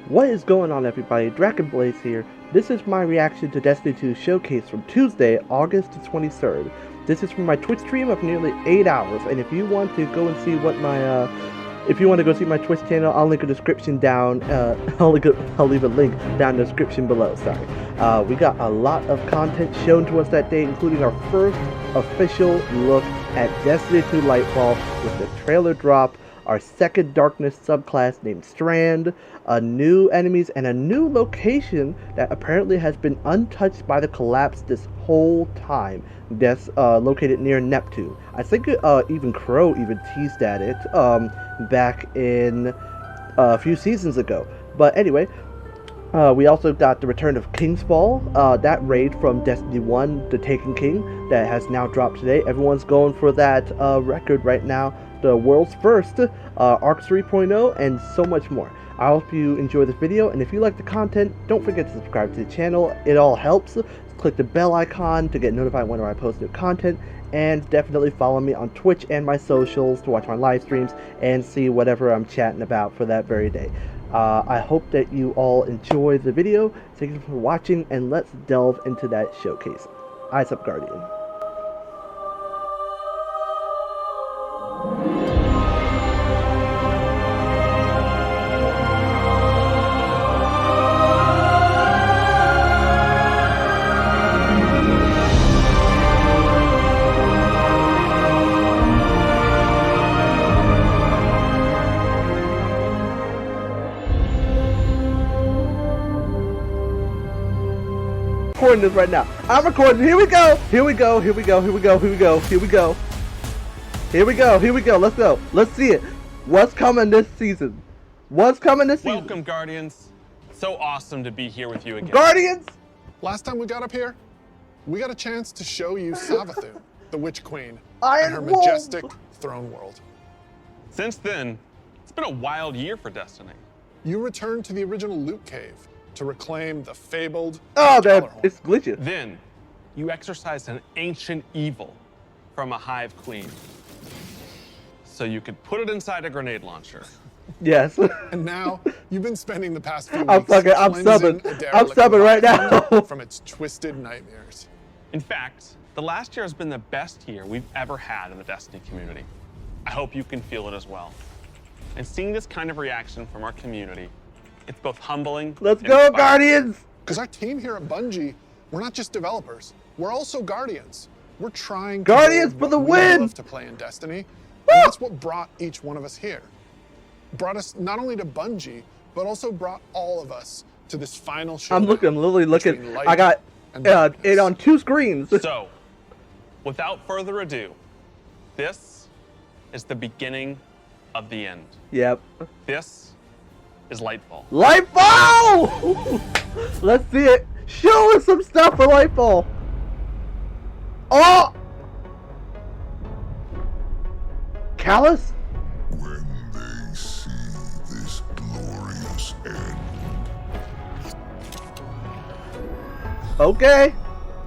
What is going on, everybody? DragonBlaze here. This is my reaction to Destiny 2 Showcase from Tuesday, August 23rd. This is from my Twitch stream of nearly 8 hours, and if you want to go and see what my my Twitch channel, I'll link a description down. I'll leave a link down in the description below. Sorry. We got a lot of content shown to us that day, including our first official look at Destiny 2 Lightfall with the trailer drop, our second Darkness subclass named Strand, new enemies, and a new location that apparently has been untouched by the collapse this whole time. That's located near Neptune. I think even Crow even teased at it back in a few seasons ago. But anyway, we also got the return of Kingsfall, that raid from Destiny 1, the Taken King, that has now dropped today. Everyone's going for that record right now, the world's first, Arc 3.0, and so much more. I hope you enjoy this video, and if you like the content, don't forget to subscribe to the channel. It all helps. Click the bell icon to get notified whenever I post new content, and definitely follow me on Twitch and my socials to watch my live streams and see whatever I'm chatting about for that very day. I hope that you all enjoy the video. Thank you for watching, and let's delve into that showcase. Eyes up, Guardian. Recording this right now. I'm recording. Here we go. Here we go. Here we go. Here we go. Here we go. Here we go. Here we go. Here we go. Let's go. Let's see it. What's coming this season? What's coming this season? Welcome, Guardians. So awesome to be here with you again. Guardians! Last time we got up here, we got a chance to show you Savathûn, the Witch Queen, Iron and her Wolf. majestic throne world. Since then, it's been a wild year for Destiny. You returned to the original loot cave to reclaim the fabled Oh, Stellar that Horn. it's glitchy. Then, you exorcised an ancient evil from a hive queen, so you could put it inside a grenade launcher. Yes. And now, you've been spending the past few I'm weeks I'm cleansing subbing. a I'm derelict subbing right now. Leviathan from its twisted nightmares. In fact, the last year has been the best year we've ever had in the Destiny community. I hope you can feel it as well. And seeing this kind of reaction from our community, it's both humbling. Let's and go, inspiring. Guardians! Because our team here at Bungie, we're not just developers, we're also guardians. We're trying to Guardians build for the what we win! love to play in Destiny, and that's what brought each one of us here. Brought us not only to Bungie, but also brought all of us to this final show. I'm literally looking. between light I got and darkness. it on 2 screens. So, without further ado, this is the beginning of the end. Yep. This is Lightfall. Lightfall! Let's see it. Show us some stuff for Lightfall. Oh! Callus? When they see this glorious end, Okay.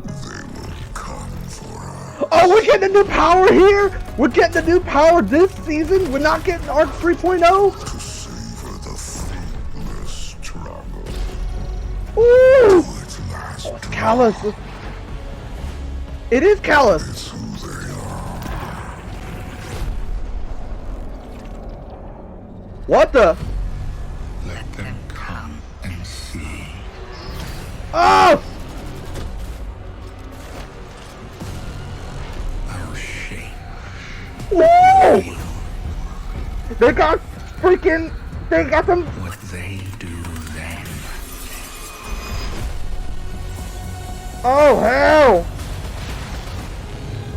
they will come for us. Oh, we're getting a new power here? We're getting a new power this season? We're not getting Arc 3.0? To savor the fruitless struggle. Ooh! Its last drop Callus. It is Callus. is who they are. What the? Let them come and see. Oh! Our shape. Woo! They got freaking. They got them. What they do then. Oh, hell!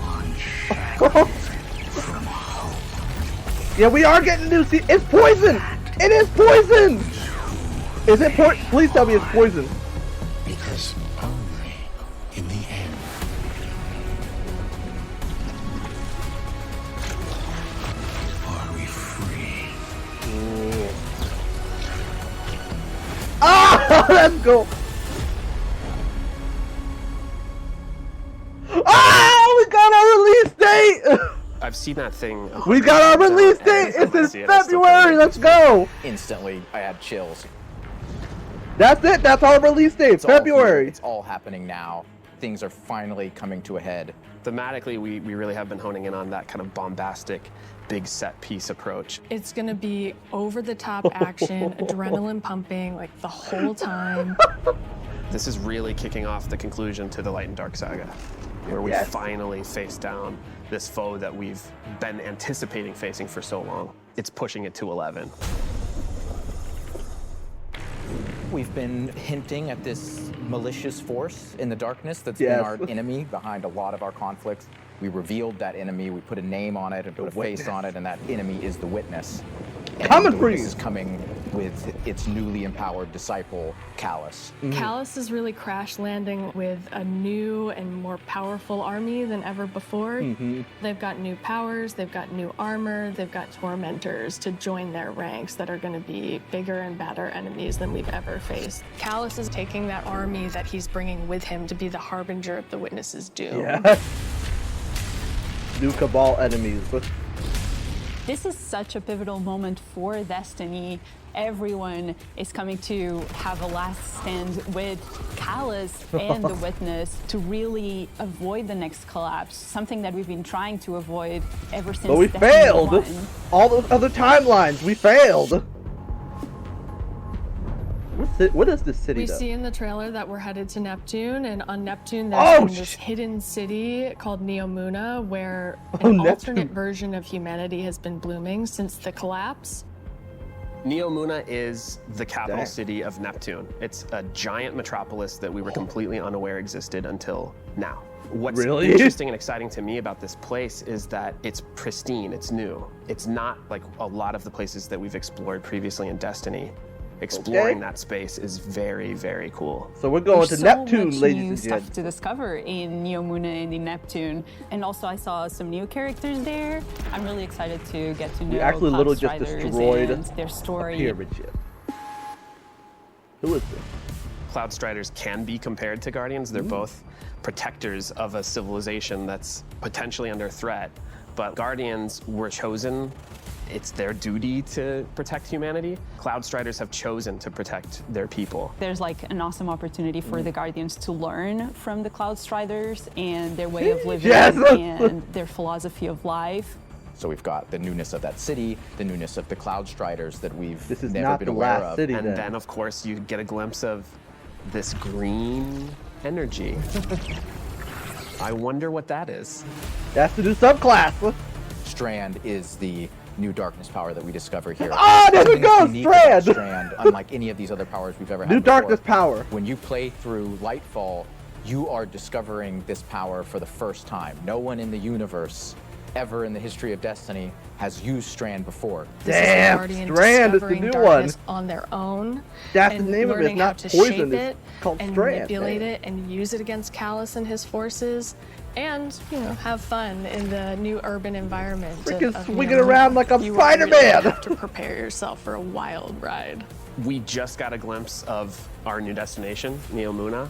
One shadow from hope. Yeah, we are getting new. It's poison! It is poison! Is it poison? Please tell me it's poison. Because only in the end are we free. Ah! Let's go! Ah! We got our release date! I've seen that thing. We got our release date! It's in February! Let's go! Instantly, I had chills. That's it. That's our release date, It's all here. February. It's all happening now. Things are finally coming to a head. Thematically, we really have been honing in on that kind of bombastic, big set piece approach. It's gonna be over-the-top action, adrenaline pumping, like the whole time. This is really kicking off the conclusion to the Light and Dark saga, where we finally face down this foe that we've been anticipating facing for so long. It's pushing it to 11. We've been hinting at this malicious force in the darkness that's been our enemy behind a lot of our conflicts. We revealed that enemy, we put a name on it and put a face on it, and that enemy is the Witness. And Coming the for Witness you. is coming with its newly empowered disciple, Callus. Callus is really crash landing with a new and more powerful army than ever before. They've got new powers, they've got new armor, they've got tormentors to join their ranks that are going to be bigger and badder enemies than we've ever faced. Callus is taking that army that he's bringing with him to be the harbinger of the Witness's doom. Yeah. New Cabal enemies. This is such a pivotal moment for Destiny. Everyone is coming to have a last stand with Callus and the Witness to really avoid the next collapse, something that we've been trying to avoid ever since But we Destiny failed. 1. All those other timelines, we failed. What is this city We though? see in the trailer that we're headed to Neptune, and on Neptune there's been this sh- hidden city called Neomuna where Oh, an Neptune. alternate version of humanity has been blooming since the collapse. Neomuna is the capital Dang. city of Neptune. It's a giant metropolis that we were completely unaware existed until now. What's Really? interesting and exciting to me about this place is that it's pristine, it's new. It's not like a lot of the places that we've explored previously in Destiny. Exploring that space is very, very cool. So we're going There's to so Neptune, much ladies new and stuff gents. to discover in Neomuna and in Neptune. And also I saw some new characters there. I'm really excited to get to know actually Cloud literally just Striders destroyed and their story. Pyramid ship. Who is this? Cloud Striders can be compared to Guardians. They're both protectors of a civilization that's potentially under threat. But Guardians were chosen. It's their duty to protect humanity. Cloud Striders have chosen to protect their people. There's like an awesome opportunity for the Guardians to learn from the Cloud Striders and their way of living Yes! and their philosophy of life. So we've got the newness of that city, the newness of the Cloud Striders that we've This is never not been the aware last of. city And then. then, of course, you get a glimpse of this green energy. I wonder what that is. That's the new subclass. Strand is the new darkness power that we discover here. Ah, there we Something go, that's unique about Strand! Strand, unlike any of these other powers we've ever had New before. darkness power. When you play through Lightfall, you are discovering this power for the first time. No one in the universe ever in the history of Destiny has used Strand before. This Damn, is the Guardian Strand is the discovering new darkness one. on their own. That's the and name of it, learning not how to poison, shape it's it called and Strand, manipulate man. it and use it against Callus and his forces, and have fun in the new urban environment. Freaking of swinging Neomuna. around like I'm You really Spider-Man. have to prepare yourself for a wild ride. We just got a glimpse of our new destination, Neomuna,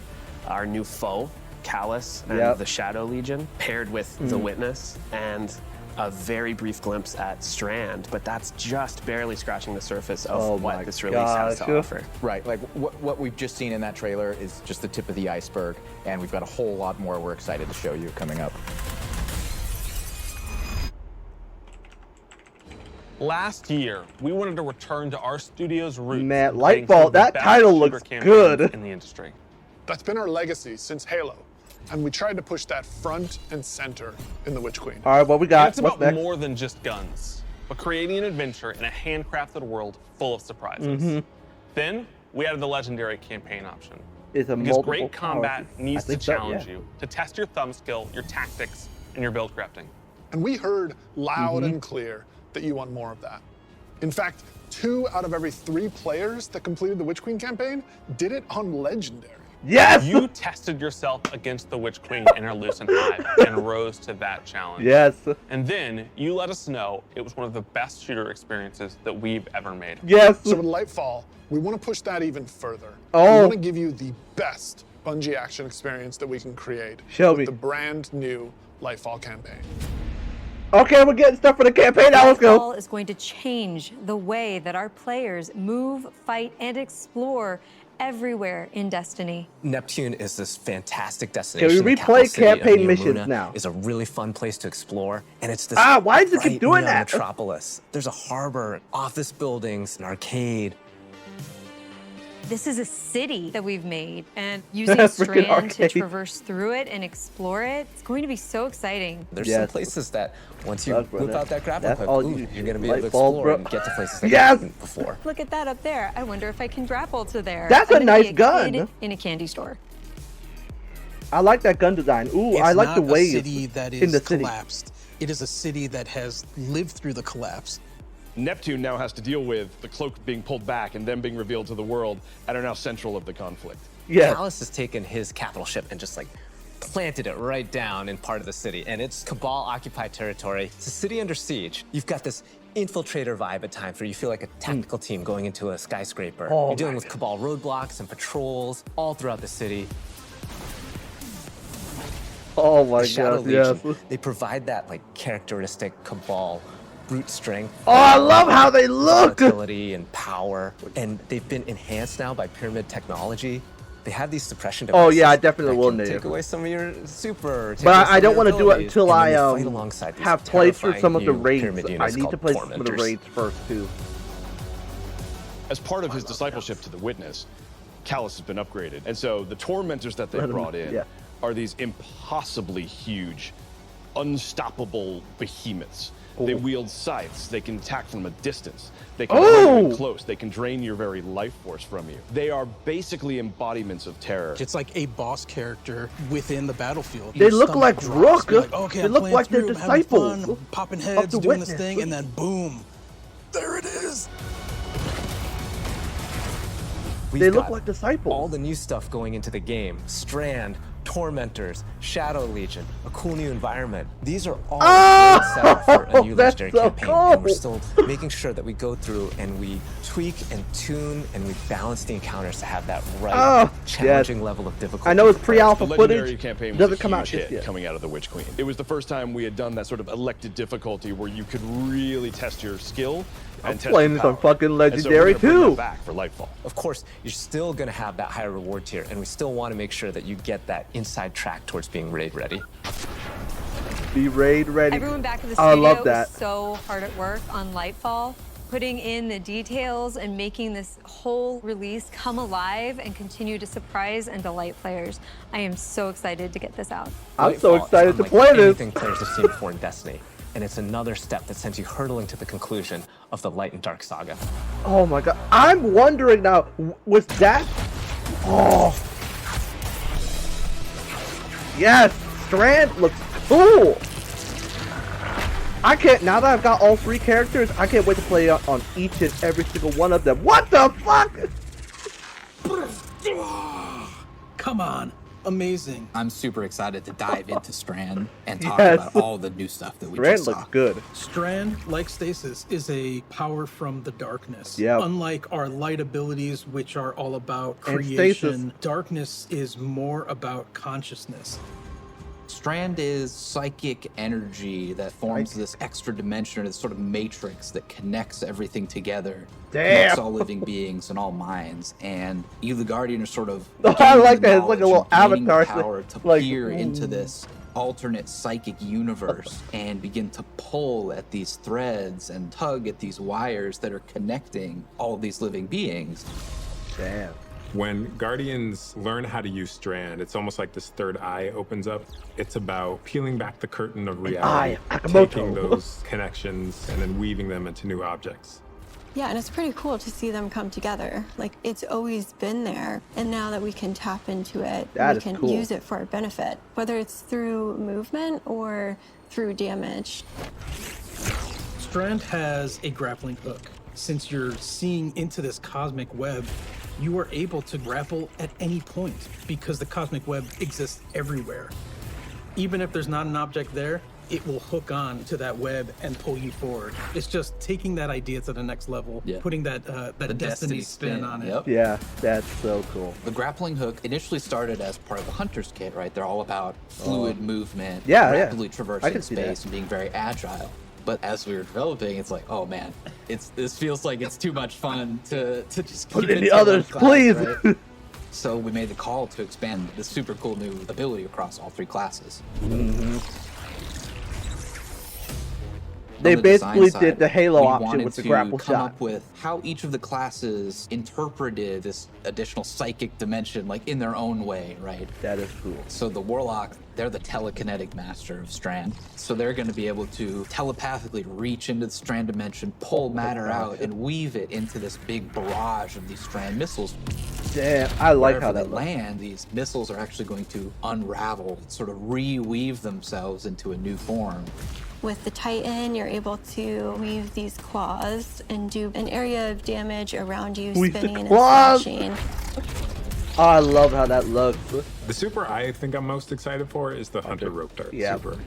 our new foe, Callus and Yep. the Shadow Legion, paired with the Witness, and a very brief glimpse at Strand, but that's just barely scratching the surface of Oh my what this release has gosh. to offer. Right, like what we've just seen in that trailer is just the tip of the iceberg, and we've got a whole lot more we're excited to show you coming up. Last year, we wanted to return to our studio's roots. Man, in creating Lightfall, some of the that best title shooter looks campaigns good. in the industry. That's been our legacy since Halo, and we tried to push that front and center in The Witch Queen. All right, what we And got? it's What's about next? more than just guns, but creating an adventure in a handcrafted world full of surprises. Mm-hmm. Then we added the legendary campaign option. It's a Because multiple great combat power. needs I to think so, challenge yeah. you, to test your thumb skill, your tactics, and your build crafting. And we heard loud Mm-hmm. and clear that you want more of that. In fact, 2 out of every 3 players that completed the Witch Queen campaign did it on Legendary. Yes! You tested yourself against the Witch Queen in her Lucent Hive and rose to that challenge. Yes. And then you let us know it was one of the best shooter experiences that we've ever made. Yes. So with Lightfall, we want to push that even further. Oh. We want to give you the best Bungie action experience that we can create Show with me. the brand new Lightfall campaign. Okay, we're getting stuff for the campaign now. Let's go. Lightfall is going to change the way that our players move, fight, and explore everywhere in Destiny. Neptune is this fantastic destination. Can we The capital replay city of campaign missions Neomuna now? is a really fun place to explore, and it's this why does it keep bright doing neon that? metropolis. There's a harbor, office buildings, an arcade. This is a city that we've made, and using Freaking Strand to arcade. traverse through it and explore it, it's going to be so exciting. There's Yes. some places that once you Look, whip brother, out that grappling that's hook, all ooh, you you're gonna be able to Lightfall, explore bro. and get to places that Yes! you haven't before. Look at that up there. I wonder if I can grapple to there. That's a I'm gonna be nice gun. kid in a candy store. I like that gun design. Ooh, It's I like the not waves a city that in is the city. collapsed. It is a city that has lived through the collapse. Neptune now has to deal with the cloak being pulled back and then being revealed to the world and are now central of the conflict. Yeah. Callus has taken his capital ship and just like planted it right down in part of the city, and it's Cabal-occupied territory. It's a city under siege. You've got this infiltrator vibe at times where you feel like a tactical team going into a skyscraper. Oh You're dealing my with Cabal roadblocks and patrols all throughout the city. Oh my The Shadow god, yes. Legion, they provide that like characteristic Cabal brute strength. Oh, I love how they look! Volatility and power, and they've been enhanced now by pyramid technology. They have these suppression devices. Oh yeah, I definitely that will can need take it. away some of your super. But I don't want to do it until I have have played through some of the raids. I need to play some of the raids. raids first too. As part of his discipleship to the Witness, Callus has been upgraded. And so the Tormentors that they Let him- brought in yeah. are these impossibly huge, unstoppable behemoths. They wield scythes. They can attack from a distance. They can bring you close. They can drain your very life force from you. They are basically embodiments of terror. It's like a boss character within the battlefield. They Your look stomach like drops. Rook. You're like, okay, They I'm look playing like they're through, I'm having fun, disciples I'm popping of heads, the doing this Witness. thing, and then boom, there it is. They look got like disciples. all the new stuff going into the game. Strand, Tormentors, Shadow Legion, a cool new environment. These are all set up for a new that's legendary so campaign, and we're cool. still making sure that we go through and we tweak and tune and we balance the encounters to have that right challenging level of difficulty. I know it's The pre-alpha legendary footage. campaign was Doesn't a come out huge just hit yet. coming out of the Witch Queen. It was the first time we had done that sort of elected difficulty where you could really test your skill I'm and test playing your this on power. fucking And so we're legendary gonna bring that too. back for Lightfall. Of course, you're still going to have that higher reward tier, and we still want to make sure that you get that inside track towards being raid ready. Be raid ready. Everyone back at the I studio love that. was so hard at work on Lightfall, putting in the details and making this whole release come alive and continue to surprise and delight players. I am so excited to get this out. I'm so Lightfall is excited to unlike play this. anything players have seen before in Destiny, and it's another step that sends you hurtling to the conclusion of the Light and Dark saga. Oh my god. I'm wondering now, was that... Oh. Yes, Strand looks cool. I can't, now that I've got all three characters, I can't wait to play on each and every single one of them. What the fuck? Come on, amazing. I'm super excited to dive into Strand and talk Yes. about all the new stuff that we Strand just looks saw. good. Strand, like Stasis, is a power from the darkness. Yep. Unlike our light abilities, which are all about And creation, darkness is more about consciousness. Strand is psychic energy that forms this extra dimension, or this sort of matrix that connects everything together. Connects all living beings and all minds. And you, the Guardian, are sort of I like gaining that. the It's like a knowledge little and gaining the avatar power thing. to Like, peer into this alternate psychic universe and begin to pull at these threads and tug at these wires that are connecting all of these living beings. Damn. When Guardians learn how to use Strand, it's almost like this third eye opens up. It's about peeling back the curtain of reality, taking those connections and then weaving them into new objects. Yeah, and it's pretty cool to see them come together. Like, it's always been there, and now that we can tap into it, we can use it for our benefit, whether it's through movement or through damage. Strand has a grappling hook. Since you're seeing into this cosmic web, you are able to grapple at any point because the cosmic web exists everywhere. Even if there's not an object there, it will hook on to that web and pull you forward. It's just taking that idea to the next level, putting that Destiny spin on it. Yep. Yeah, that's so cool. The grappling hook initially started as part of the Hunter's Kit, right? They're all about fluid movement, Yeah, rapidly I traversing can see space, that. and being very agile. But as we were developing, it's like, oh man, this feels like it's too much fun to just keep put in it the to others, one class, please. right? So we made the call to expand this super cool new ability across all 3 classes. They basically did the Halo option with the grapple shot. We wanted to come shot. up with how each of the classes interpreted this additional psychic dimension, like in their own way, right? That is cool. So the Warlock, they're the telekinetic master of Strand. So they're going to be able to telepathically reach into the Strand dimension, pull matter out, and weave it into this big barrage of these Strand missiles. Damn, I like how that looks. Land, these missiles are actually going to unravel, sort of reweave themselves into a new form. With the Titan, you're able to weave these claws and do an area of damage around you, spinning and slashing. Oh, I love how that looks. The super I think I'm most excited for is the Hunter rope dart super.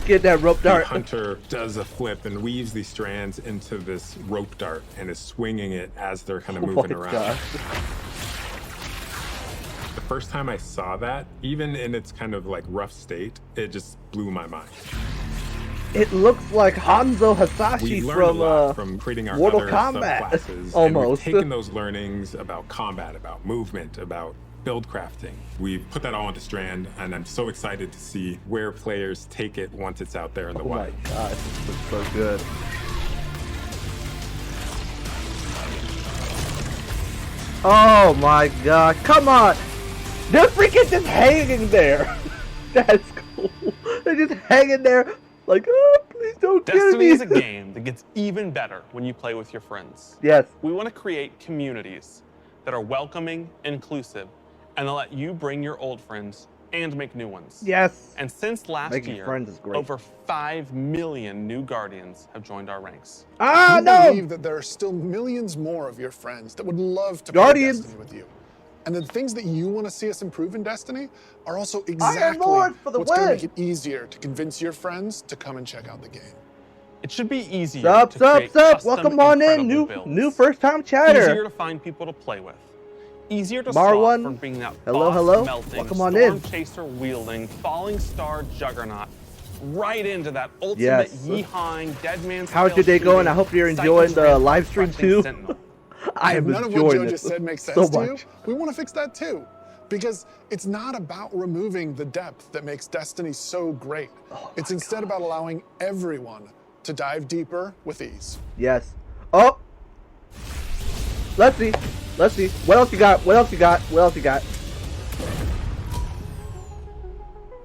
Get that rope dart. The Hunter does a flip and weaves these strands into this rope dart and is swinging it as they're kind of moving around. Gosh. The first time I saw that, even in its kind of like rough state, it just blew my mind. It looks like Hanzo Hasashi we learned a lot from creating our Mortal other Kombat. subclasses. Almost. And we've taken those learnings about combat, about movement, about build crafting. We've put that all into Strand, and I'm so excited to see where players take it once it's out there in the wild. Oh my gosh, this looks so good. Oh my god, come on! They're freaking just hanging there! That's cool. They're just hanging there like, oh, please don't kill Destiny me. is a game that gets even better when you play with your friends. Yes. We want to create communities that are welcoming, inclusive, and that let you bring your old friends and make new ones. Yes. And since last Making year, friends is great. over 5 million new Guardians have joined our ranks. We believe that there are still millions more of your friends that would love to play Destiny with you. And the things that you want to see us improve in Destiny are also exactly what's going to make it easier to convince your friends to come and check out the game. It should be easier Sup, to sup, create sup. custom, Welcome on in. incredible New builds. first time chatter. Easier to find people to play with. Easier to Marwan. swap from being that Hello, boss hello. melting, Welcome on storm in. chaser wielding, falling star juggernaut, right into that ultimate Yes. yeehawing, dead man's How's your day going? I hope you're enjoying the live stream too. I am None of what enjoying Joe it just said makes so sense to you. much. We want to fix that too. Because it's not about removing the depth that makes Destiny so great. It's instead about allowing everyone to dive deeper with ease. Yes. Oh. Let's see. Let's see. What else you got? What else you got? What else you got?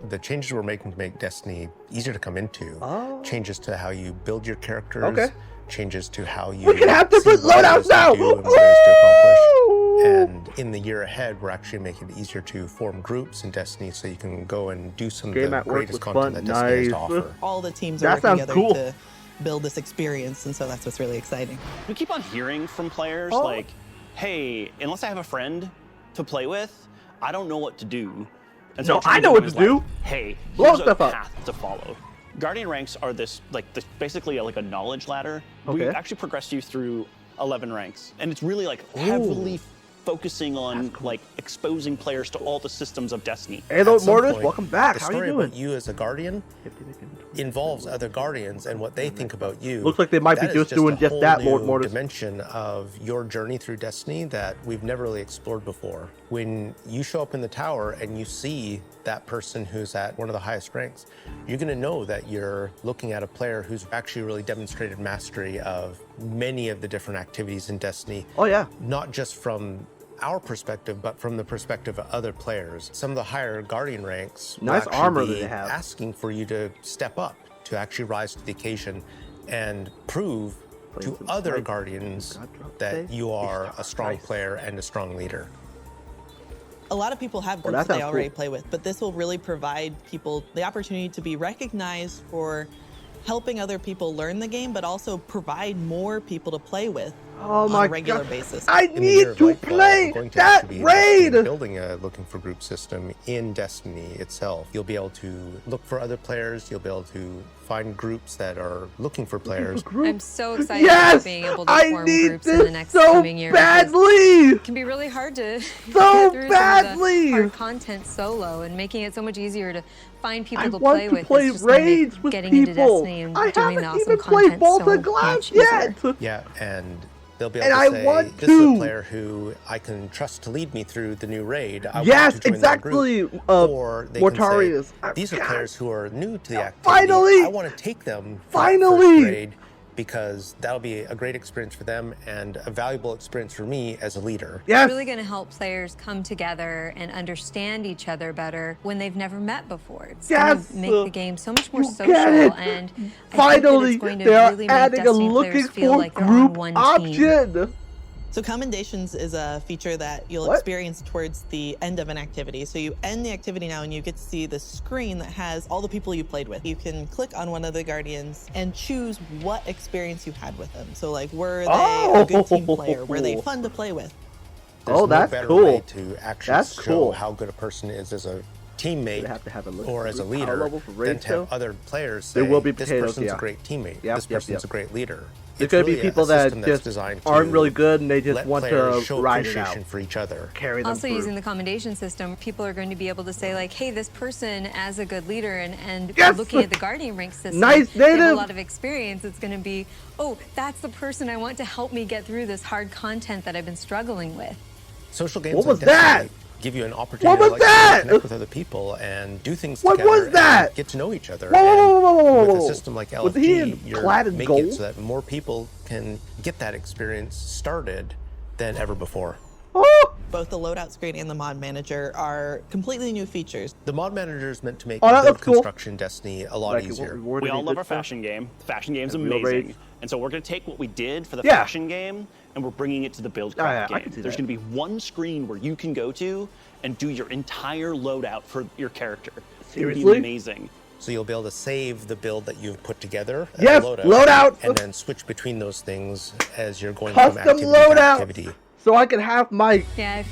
The changes we're making to make Destiny easier to come into, changes to how you build your characters, changes to how you We can have different loadouts now! do and what it is to accomplish. And in the year ahead, we're actually making it easier to form groups in Destiny so you can go and do some of the greatest content that Destiny has to offer. All the teams are working together to build this experience, and so that's what's really exciting. We keep on hearing from players like, hey, unless I have a friend to play with, I don't know what to do. And so I know what to do. Like, hey, Blow here's a stuff up. path to follow. Guardian ranks are this basically like a knowledge ladder. We actually progress you through 11 ranks, and it's really like heavily focusing on like exposing players to all the systems of Destiny. Hello, Mortis. Welcome back. The How are you story doing? about you as a Guardian involves other Guardians and what they think about you. Looks like they might be That is just doing a just whole that, new Lord Mortis. dimension of your journey through Destiny that we've never really explored before. When you show up in the tower and you see that person who's at one of the highest ranks, you're going to know that you're looking at a player who's actually really demonstrated mastery of many of the different activities in Destiny. Oh yeah. Not just from our perspective, but from the perspective of other players. Some of the higher Guardian ranks will Nice actually armor be that they have. asking for you to step up, to actually rise to the occasion and prove to other Guardians that you are a strong player and a strong leader. A lot of people have groups that they already play with, but this will really provide people the opportunity to be recognized for helping other people learn the game, but also provide more people to play with on a regular basis. I In the year need of to Lightfall, play we're going to that actually be raid! building a looking for group system in Destiny itself. You'll be able to look for other players, you'll be able to find groups that are looking for players. I'm so excited about being able to form groups in the next coming year. Badly! It can be really hard to get through some of the hard content solo, and making it so much easier to find people to play with. Play it's just raids with getting people. into Destiny and doing the awesome content so Glass much easier. yet. Yeah, and they'll be able to say, this is a player who I can trust to lead me through the new raid. I want to join their group. Or they can say, these are players who are new to the activity. I want to take them for that first raid because that'll be a great experience for them and a valuable experience for me as a leader. It's really going to help players come together and understand each other better when they've never met before. It's going to make the game so much more social, and I think that it's going to really make Destiny players feel like they're on one team. So commendations is a feature that you'll experience towards the end of an activity. So you end the activity now and you get to see the screen that has all the people you played with. You can click on one of the Guardians and choose what experience you had with them. So like, were they a good team player? Were they fun to play with? There's no better way to actually show how good a person is as a teammate or as a leader than to have other players say, this person's a great teammate, this person's a great leader. There's going to be people that just aren't really good and they just want to ride it out for each other. Carry them Also, using the commendation system, people are going to be able to say like, hey, this person as a good leader, and looking at the Guardian rank system, they have a lot of experience. It's going to be, oh, that's the person I want to help me get through this hard content that I've been struggling with. Social games like Destiny give you an opportunity to connect with other people and do things together and get to know each other. With a system like LFG, you're making it so that more people can get that experience started than ever before. Both the loadout screen and the mod manager are completely new features. The mod manager is meant to make build construction Destiny a lot easier. We all love our fashion game. The fashion game's amazing. And so we're going to take what we did for the fashion game and we're bringing it to the buildcraft game. There's going to be one screen where you can go to and do your entire loadout for your character. Seriously? It's going to be amazing. So you'll be able to save the build that you've put together. Loadout! And then switch between those things as you're going from activity to activity. So I can have my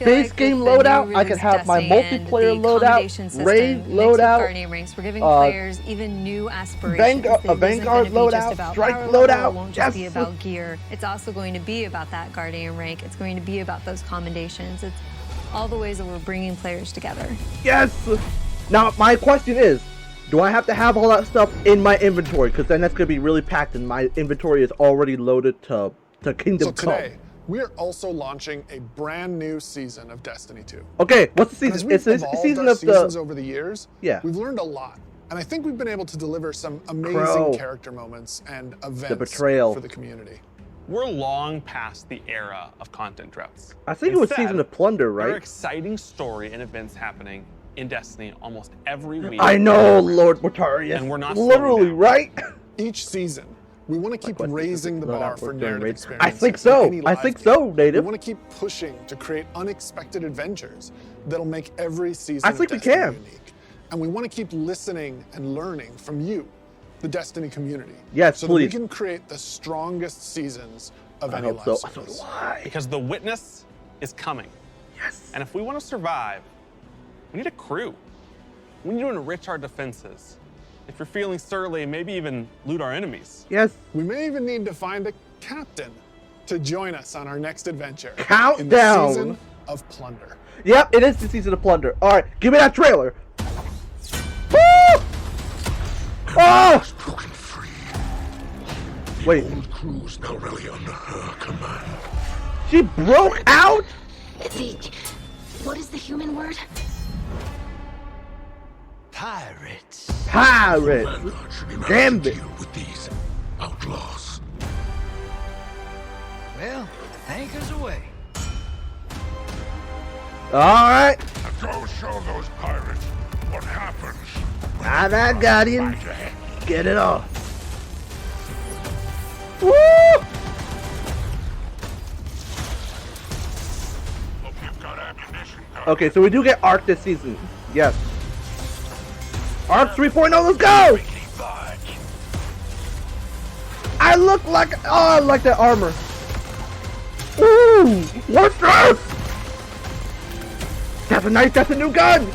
base game loadout, I can have my multiplayer loadout, raid loadout, Guardian ranks. We're giving players even new aspirations. A Vanguard loadout, Strike loadout. It won't just be about gear. It's also going to be about that Guardian rank. It's going to be about those commendations. It's all the ways that we're bringing players together. Yes! Now, my question is, do I have to have all that stuff in my inventory? Because then that's going to be really packed and my inventory is already loaded to Kingdom Come. We are also launching a brand new season of Destiny 2. Okay, what's the season? It's the season of seasons over the years. Yeah. We've learned a lot. And I think we've been able to deliver some amazing character moments and events for the community. We're long past the era of content droughts. I think it was season of Plunder, right? There are exciting story and events happening in Destiny almost every week. I know, Lord Mortarius. And we're not literally right. Each season, we want to keep raising the bar for narrative experience. I think so. I think so, Native. We want to keep pushing to create unexpected adventures that'll make every season I think we can. unique. And we want to keep listening and learning from you, the Destiny community. Yes, so please. that we can create the strongest seasons of any live service. Because the witness is coming. Yes. And if we want to survive, we need a crew. We need to enrich our defenses. If you're feeling surly, maybe even loot our enemies. Yes. We may even need to find a captain to join us on our next adventure. Countdown. In the season of Plunder. Yep, it is the season of Plunder. All right, give me that trailer. Woo! Oh! Wait. Old crew's now really under her command. She broke out? What is the human word? Pirates. Pirates. Gambit. With these outlaws. Well, anchors away. All right. Now go show those pirates what happens. Now that Guardian, get it off. Woo! Okay, so we do get Arc this season. Yes. Arc 3.0, let's go! I look like, oh, I like that armor. Ooh, what's this? That's a nice, that's a new gun.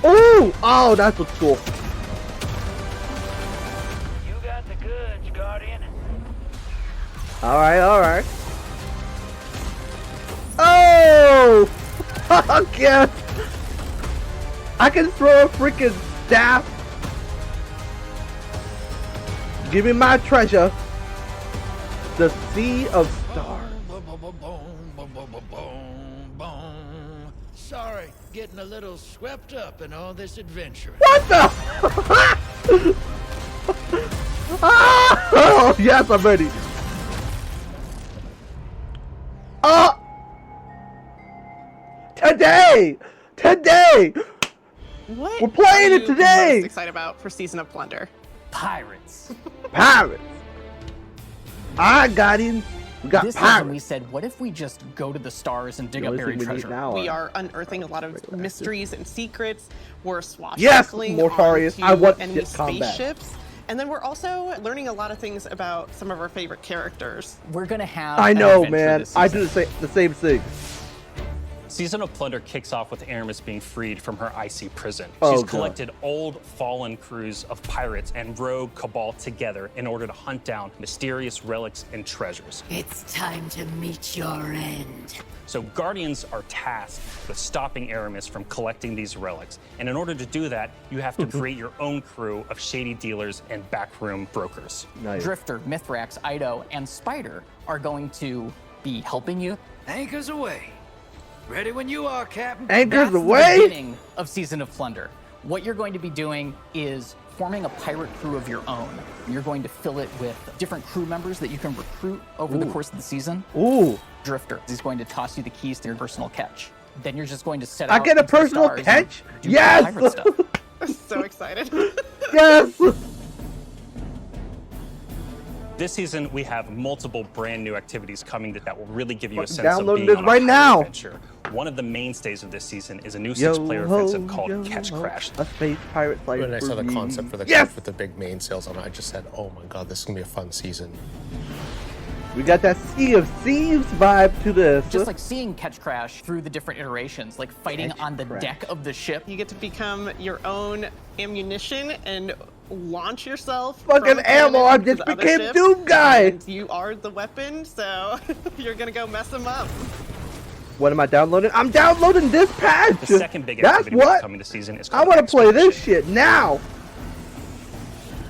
Ooh, oh, that's what's cool. Alright. Oh! Again! I can throw a freaking staff. Give me my treasure. The Sea of Stars. Sorry, getting a little swept up in all this adventure. What the? Oh, yes, I'm ready. Oh! Today! What we're playing it are today! you most excited about for Season of Plunder? Pirates. Pirates. I got him. We got this pirates. season we said, what if we just go to the stars and dig up buried treasure? We are unearthing a lot of mysteries and secrets. We're swashbuckling Morpharius. I want enemy combat. spaceships. And then we're also learning a lot of things about some of our favorite characters. We're gonna have I know, man. I do the same thing. Season of Plunder kicks off with Aramis being freed from her icy prison. Oh, She's God. collected old, fallen crews of pirates and rogue cabal together in order to hunt down mysterious relics and treasures. It's time to meet your end. So Guardians are tasked with stopping Aramis from collecting these relics. And in order to do that, you have to create your own crew of shady dealers and backroom brokers. Nice. Drifter, Mithrax, Ido, and Spider are going to be helping you. Anchors away. Ready when you are, Captain. Anchors That's away? the beginning of Season of Plunder. What you're going to be doing is forming a pirate crew of your own. You're going to fill it with different crew members that you can recruit over the course of the season. Ooh. Drifter is going to toss you the keys to your personal catch. Then you're just going to set out. I get a into the personal stars catch? and do Yes! pirate stuff. So excited. Yes! This season, we have multiple brand new activities coming that will really give you a sense Downloading of being this on right a pirate now. adventure. One of the mainstays of this season is a new six-player offensive called Catch Crash. A space pirate fight. When I saw the for concept for the yes! with the big mainsails on it, I just said, "Oh my god, this is gonna be a fun season." We got that Sea of Thieves vibe to this. Just like seeing Catch Crash through the different iterations, like fighting on the deck of the ship. You get to become your own ammunition and launch yourself. Fucking from ammo, I cannon just to the other became ships, Doom Guy. And you are the weapon, so you're gonna go mess them up. What am I downloading? I'm downloading this patch. The second big That's activity we have what coming this season is I called want to play this Expedition. shit now.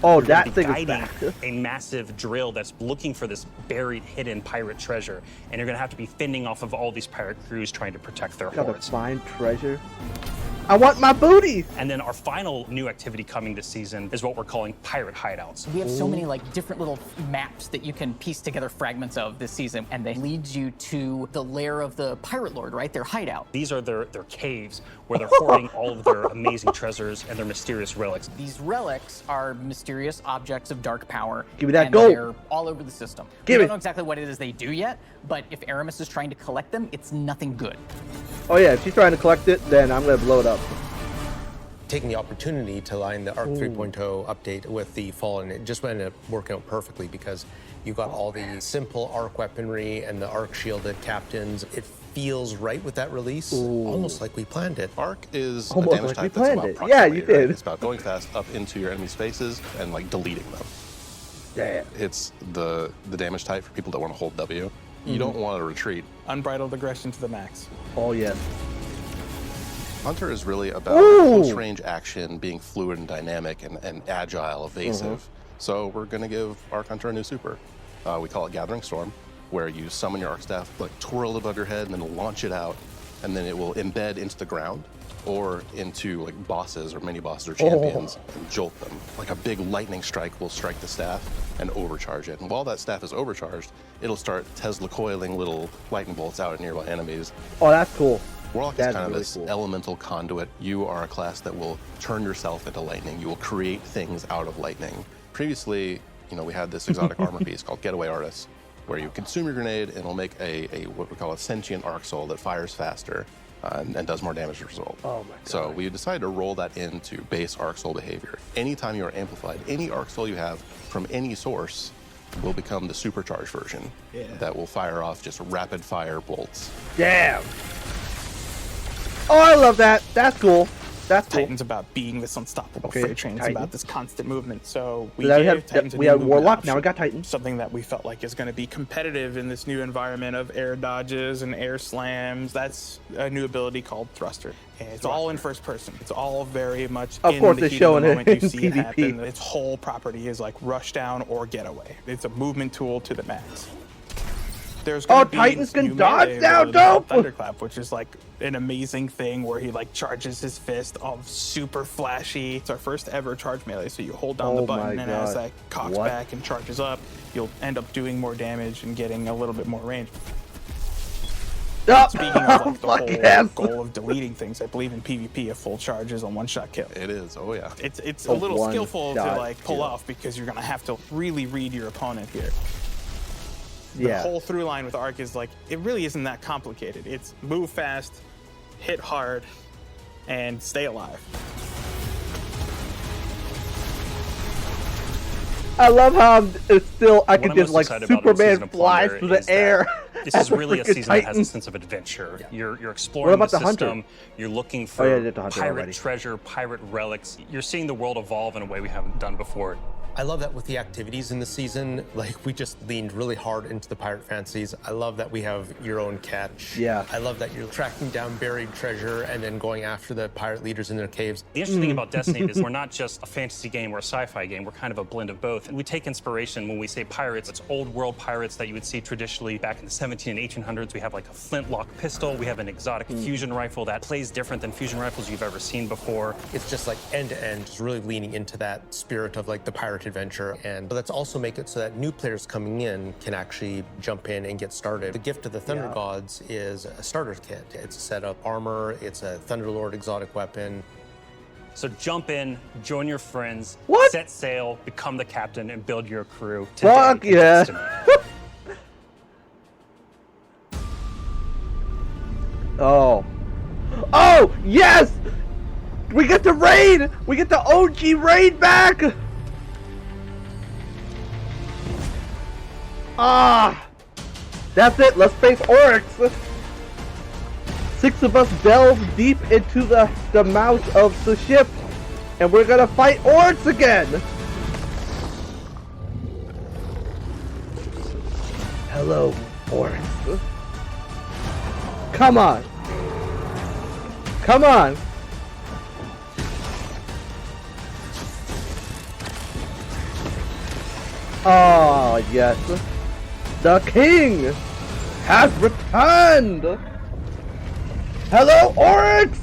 Oh, You're that gonna be thing is guiding back. a massive drill that's looking for this buried, hidden pirate treasure, and you're gonna have to be fending off of all these pirate crews trying to protect their Gotta hoards. find treasure. I want my booty. And then our final new activity coming this season is what we're calling pirate hideouts. We have so many like different little maps that you can piece together fragments of this season, and they lead you to the lair of the pirate lord, right? Their hideout. These are their caves where they're hoarding all of their amazing treasures and their mysterious relics. These relics are mysterious objects of dark power. Give me that and gold. They're all over the system. Give we it. don't know exactly what it is they do yet, but if Aramis is trying to collect them, it's nothing good. Oh yeah, if she's trying to collect it, then I'm gonna blow it up. Taking the opportunity to line the ARC 3.0 update with the Fallen, it just ended up working out perfectly because you got all the simple ARC weaponry and the ARC shielded captains. It feels right with that release, almost like we planned it. ARC is Almost a damage like we type that's planned about it. proximity, Yeah, you right? did. It's about going fast up into your enemy spaces and like deleting them. Damn. It's the damage type for people that want to hold W. You don't want to retreat. Unbridled aggression to the max. Oh yes. Hunter is really about Ooh. close range action, being fluid and dynamic and agile, evasive. So we're going to give Arc Hunter a new super. We call it Gathering Storm, where you summon your Arc Staff, like twirl it above your head, and then launch it out, and then it will embed into the ground or into like bosses or mini bosses or champions and jolt them. Like a big lightning strike will strike the staff and overcharge it. And while that staff is overcharged, it'll start Tesla coiling little lightning bolts out at nearby enemies. Oh, that's cool. Warlock That's is kind of really this cool. elemental conduit. You are a class that will turn yourself into lightning. You will create things out of lightning. Previously, we had this exotic armor piece called Getaway Artist, where you consume your grenade and it'll make a what we call a sentient arc soul that fires faster and does more damage as a result. Oh my god. So we decided to roll that into base arc soul behavior. Anytime you are amplified, any arc soul you have from any source will become the supercharged version that will fire off just rapid fire bolts. Damn. Oh, I love that. That's cool. That's cool. Titan's about being this unstoppable freight train. It's about this constant movement. So we had Warlock. Now we got Titan. Something that we felt like is going to be competitive in this new environment of air dodges and air slams. That's a new ability called Thruster. And it's all in first person. It's all very much in the heat of the moment. You see it happen. Its whole property is like rush down or get away. It's a movement tool to the max. There's Titans can dodge now, dope! Thunderclap, which is like an amazing thing where he like charges his fist, all super flashy. It's our first ever charge melee, so you hold down the button, and as that cocks back and charges up, you'll end up doing more damage and getting a little bit more range. Speaking of like the whole goal of deleting things, I believe in PvP a full charge is a one-shot kill. It is, oh yeah. It's a little skillful to like pull off because you're gonna have to really read your opponent here. The whole through line with Arc is like, it really isn't that complicated. It's move fast, hit hard, and stay alive. I love how it's still, I can just like Superman flies through the air. This is really a season that has a sense of adventure. You're exploring the system. You're looking for pirate treasure, pirate relics. You're seeing the world evolve in a way we haven't done before. I love that with the activities in the season, like we just leaned really hard into the pirate fantasies. I love that we have your own catch. Yeah. I love that you're tracking down buried treasure and then going after the pirate leaders in their caves. The interesting thing about Destiny is we're not just a fantasy game or a sci-fi game. We're kind of a blend of both. And we take inspiration when we say pirates. It's old world pirates that you would see traditionally back in the 17 and 1800s. We have like a flintlock pistol. We have an exotic fusion rifle that plays different than fusion rifles you've ever seen before. It's just like end to end, just really leaning into that spirit of like the pirate adventure. And let's also make it so that new players coming in can actually jump in and get started. The gift of the Thunder Gods is a starter kit. It's a set of armor, it's a Thunderlord exotic weapon. So jump in, join your friends, set sail, become the captain, and build your crew. Fuck yeah. Oh, yes! We get the raid! We get the OG raid back! That's it, let's face Oryx. 6 of us delve deep into the mouth of the ship, and we're gonna fight Oryx again! Hello, Oryx. Come on! Come on! Oh, yes. The king has returned! Hello, Oryx!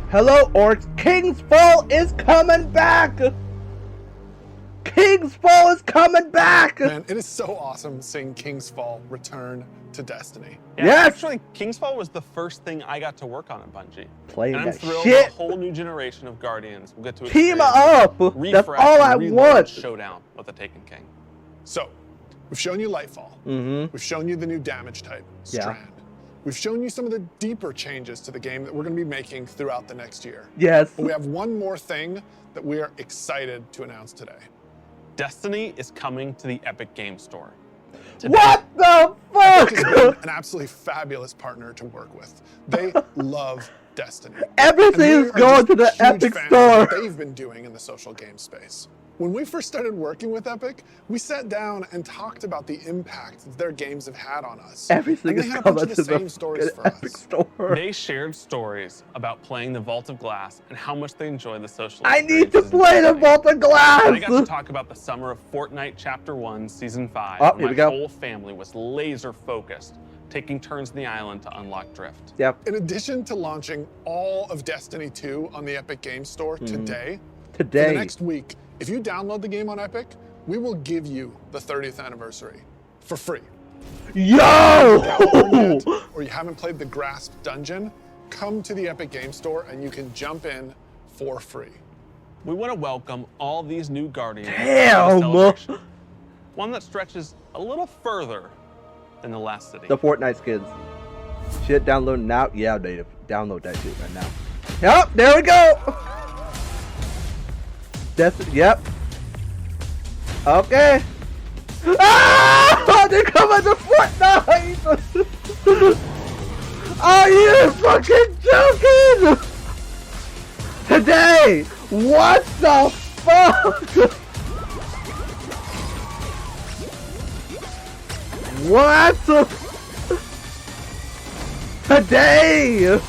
Hello, Oryx. King's Fall is coming back! King's Fall is coming back! Man, it is so awesome seeing King's Fall return to Destiny. Yeah, yes! Actually, King's Fall was the first thing I got to work on at Bungie. Playing and I'm that thrilled shit. a whole new generation of Guardians will get to team up! That's all I want! Showdown with the Taken King. So, we've shown you Lightfall. We've shown you the new damage type, Strand. We've shown you some of the deeper changes to the game that we're going to be making throughout the next year. Yes. But we have one more thing that we are excited to announce today. Destiny is coming to the Epic Game Store. Today. What the fuck? Epic has been an absolutely fabulous partner to work with. They love Destiny. Everything is going to the Epic Store. What they've been doing in the social game space. When we first started working with Epic, we sat down and talked about the impact that their games have had on us. Everything is coming to the Epic Store. They shared stories about playing the Vault of Glass and how much they enjoy the social I need to play the Vault of Glass! And I got to talk about the summer of Fortnite Chapter 1, Season 5, here when my whole family was laser focused, taking turns on the island to unlock Drift. Yep. In addition to launching all of Destiny 2 on the Epic Game Store today, for the next week, if you download the game on Epic, we will give you the 30th anniversary for free. Yo! Or you haven't played the Grasp Dungeon, come to the Epic Game Store and you can jump in for free. We want to welcome all these new Guardians. Damn! One that stretches a little further than the last city. The Fortnite skins. Shit, download now. Yeah, native. Download that shit right now. Yep, there we go! Yep. Okay. Ah! They're coming to Fortnite! Are you fucking joking? Today, what the fuck? What? Today?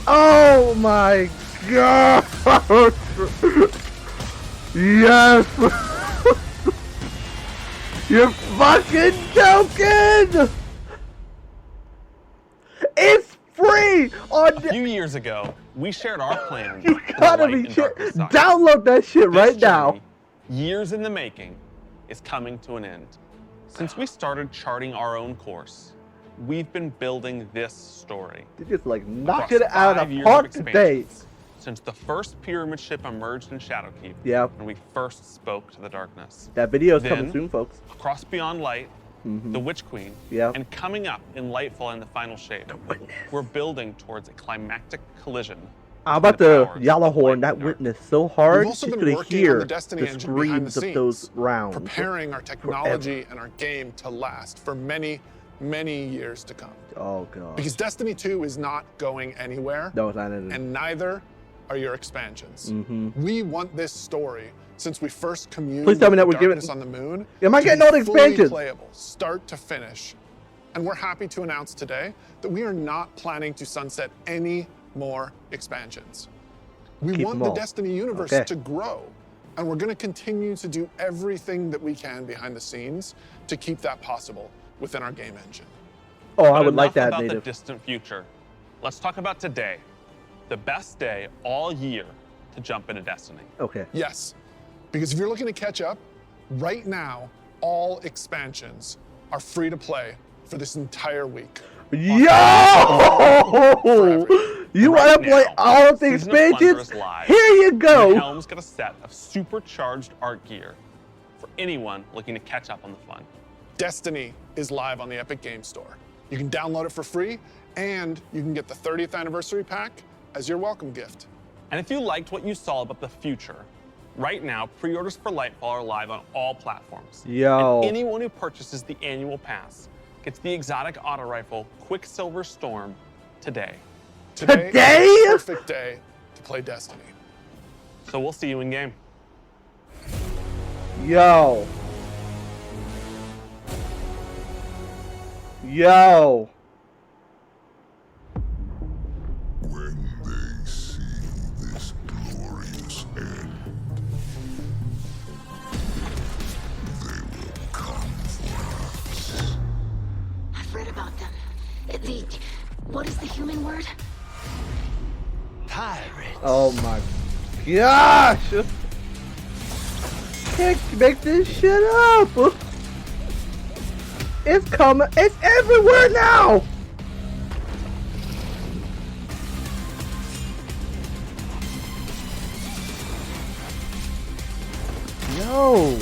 Oh my god! Yes! You're fucking joking! It's free on. A few years ago, we shared our plans. You gotta be download that shit right now. Years in the making is coming to an end. Since we started charting our own course, we've been building this story. You just like knocked it out of the park today. Since the first pyramid ship emerged in Shadowkeep, and we first spoke to the darkness. That video is coming soon, folks. Across Beyond Light, the Witch Queen, and coming up in Lightfall in the final shape, we're building towards a climactic collision. I'm about to yellow horn that witness so hard she's gonna hear the screams of those rounds. Preparing our technology and our game to last for many, many years to come. Oh god. Because Destiny 2 is not going anywhere. No, it's not. And neither are your expansions. We want this story, since we first communed with darkness on the moon, am I getting all the expansions? Playable, start to finish. And we're happy to announce today that we are not planning to sunset any more expansions. We want the Destiny universe to grow, and we're going to continue to do everything that we can behind the scenes to keep that possible within our game engine. Oh, I would like that, about Native. The distant future. Let's talk about today. The best day all year to jump into Destiny. Okay. Yes, because if you're looking to catch up, right now, all expansions are free to play for this entire week. Yo! You want to play all of the expansions? Here you go! Helm's got a set of supercharged art gear for anyone looking to catch up on the fun. Destiny is live on the Epic Games Store. You can download it for free, and you can get the 30th anniversary pack as your welcome gift. And if you liked what you saw about the future, right now, pre-orders for Lightfall are live on all platforms. Yo. And anyone who purchases the annual pass gets the exotic auto rifle Quicksilver Storm today. Today is the perfect day to play Destiny. So we'll see you in game. Yo. Yo. When they see this glorious end, they will come for us. I've read about them. What is the human word? Pirates. Oh my gosh! Can't make this shit up! It's coming, it's everywhere now! Yo!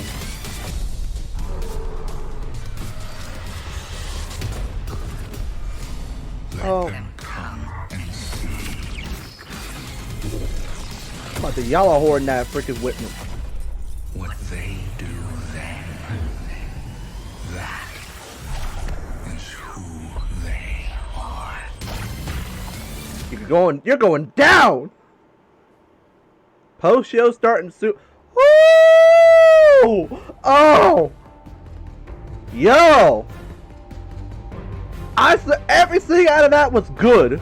Oh. I'm about to yellow horn that freaking witness. What they do then, that is who they are. You're going down! Post show starting soon. Woo! Oh! Yo! Everything out of that was good.